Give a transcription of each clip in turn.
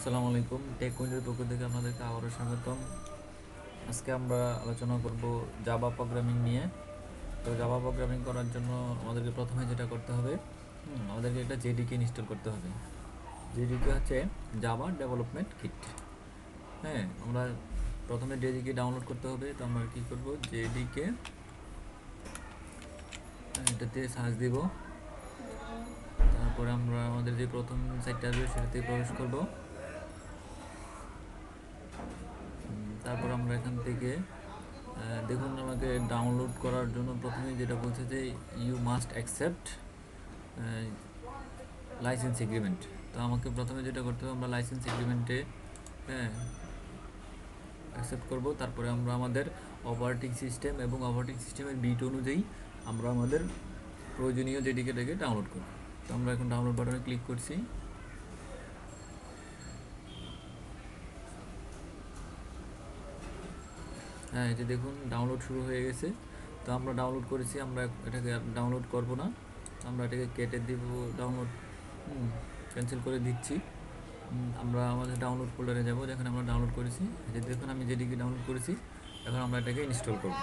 আসসালামু আলাইকুম, টেক পয়েন্টের পক্ষ থেকে আপনাদেরকে আবারও স্বাগতম। আজকে আমরা আলোচনা করব জাভা প্রোগ্রামিং নিয়ে। তো জাভা প্রোগ্রামিং করার জন্য আমাদেরকে প্রথমে যেটা করতে হবে, আমাদেরকে একটা জেডিকে ইনস্টল করতে হবে। জেডিকে হচ্ছে জাভা ডেভেলপমেন্ট কিট। হ্যাঁ, আমরা প্রথমে জেডিকে ডাউনলোড করতে হবে। তো আমরা কী করব, জেডিকে এটাতে সার্চ দিব। তারপরে আমরা আমাদের যে প্রথম সাইটটা আসবে সেটাতে প্রবেশ করব। তারপর আমরা এখান থেকে দেখুন, আমাকে ডাউনলোড করার জন্য প্রথমে যেটা বলছে যে you must accept license agreement. তো আমাকে প্রথমে যেটা করতে হবে, আমরা লাইসেন্স এগ্রিমেন্টে অ্যাকসেপ্ট করব। তারপরে আমরা আমাদের অপারেটিং সিস্টেম এবং অপারেটিং সিস্টেমের বিট অনুযায়ী আমরা আমাদের প্রয়োজনীয় জেডিকেটাকে ডাউনলোড করব। তো আমরা এখন ডাউনলোড বাটনে ক্লিক করছি। হ্যাঁ, এই যে দেখুন ডাউনলোড শুরু হয়ে গেছে। তো আমরা ডাউনলোড করেছি, আমরা এটাকে আর ডাউনলোড করব না, আমরা এটাকে কেটে দিব, ডাউনলোড ক্যান্সেল করে দিচ্ছি। আমরা আমাদের ডাউনলোড ফোল্ডারে যাব, যেখানে আমরা ডাউনলোড করেছি। যে দেখুন আমি যেদিকে ডাউনলোড করেছি, এখন আমরা এটাকে ইনস্টল করব।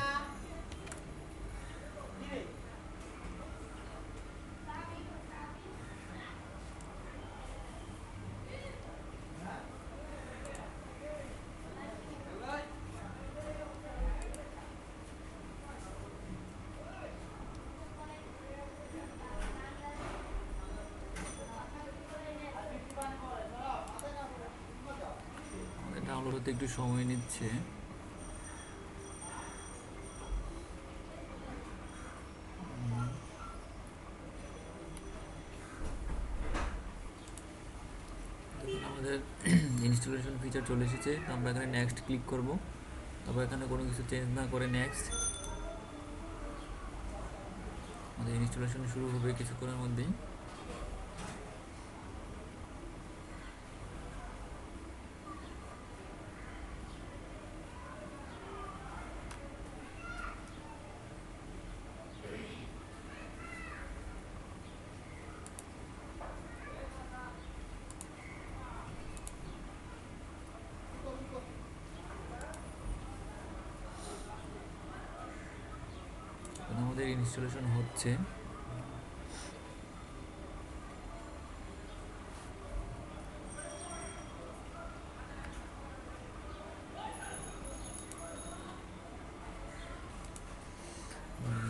ডাউনলোড হতে একটু সময় নিচ্ছে। আমাদের ইনস্টলেশন ফিচার চলে এসেছে। তো আমরা এখানে নেক্সট ক্লিক করব। তারপর এখানে কোনো কিছু চেঞ্জ না করে নেক্সট। আমাদের ইনস্টলেশন শুরু হবে কিছুক্ষণের মধ্যেই। আমাদের ইনস্টলেশন হচ্ছে।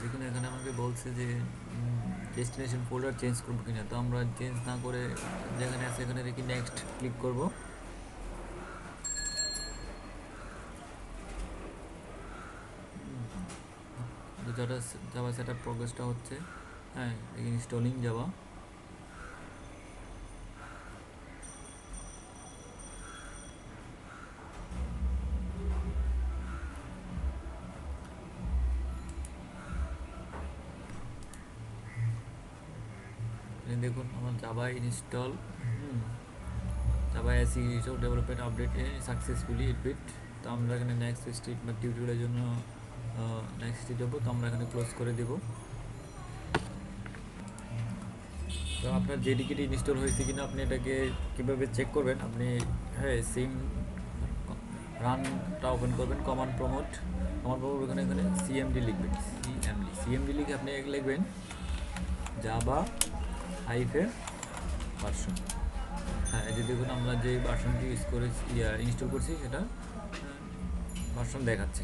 দেখুন এখানে আমাকে বলছে যে ডেস্টিনেশন ফোল্ডার চেঞ্জ করবো কিনা। তো আমরা চেঞ্জ না করে যেখানে আছে এখানে রেখে নেক্সট ক্লিক করব। যেটা জাভা সেটআপ প্রোগ্রেসটা হচ্ছে। হ্যাঁ, ইনস্টলিং জাভা। দেখুন আমার জাভা ইনস্টল, জাভা এসি সব ডেভেলপমেন্ট আপডেট সাকসেসফুলি ইট। তো আমরা এখানে নেক্সট স্টেপ বা টিউটোরিয়ালের জন্য নেক্সট যাবো। তো আমরা এখানে ক্লোজ করে দেব। তো আপনার জেডিকেটি ইনস্টল হয়েছে কিনা আপনি এটাকে কীভাবে চেক করবেন, আপনি সিম রানটা ওপেন করবেন, কমান্ড প্রমোট এখানে সিএমডি লিখবেন। সিএমডি লিখে আপনি লিখবেন জাভা হাইফেন ভার্সন। হ্যাঁ, এই যে দেখুন আমরা যে ভার্সনটি ইউজ করেছি ইনস্টল করছি সেটা ভার্সন দেখাচ্ছে।